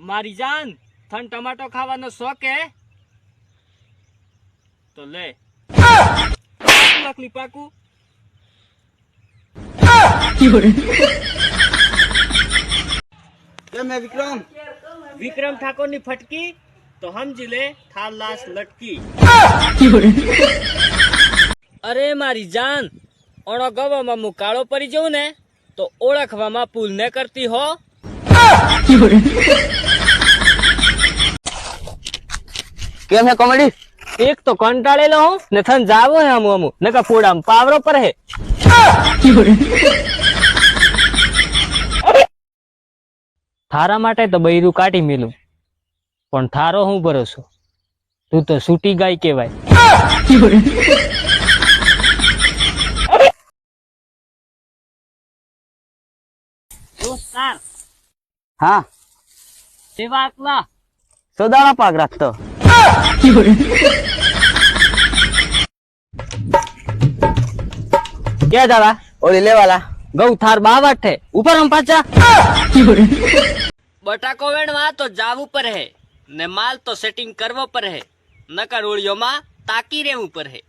મારી જાન થન ટમાટો ખાવાનો શોખ હે તો લે પાકું પાકું કેમ હે વિક્રમ? વિક્રમ ઠાકોર ની ફટકી તો સમજી લે થાર લાશ લટકી। અરે મારી જાન ઓણો ગવામાં હું કાળો પડી જઉં ને તો ઓળખવામાં ભૂલ ન કરતી હો। કેમ હે કોમેડી? એક તો કંટાળેલો હું ને થન જાવો હે અમુ અમુ નકા ફોડામ પાવરો પર હે। થારા માટે તો બૈરું કાઢી મેલું પણ થારો હું ભરોસો તું તો સૂટી ગાય કેવાય। દોસ્તાર હા સેવા આકલા સોદાળા પાક રાખતો। ક્યાં જાવા ઓલી લેવાલા ગૌ થાર બાવટ હે ઉપર હમ પાછા। બટાકો વેણવા તો જાવું પર હે ને માલ તો સેટિંગ કરવો પર હે નકર ઓળિયોમાં તાકી રહેવું પર હે।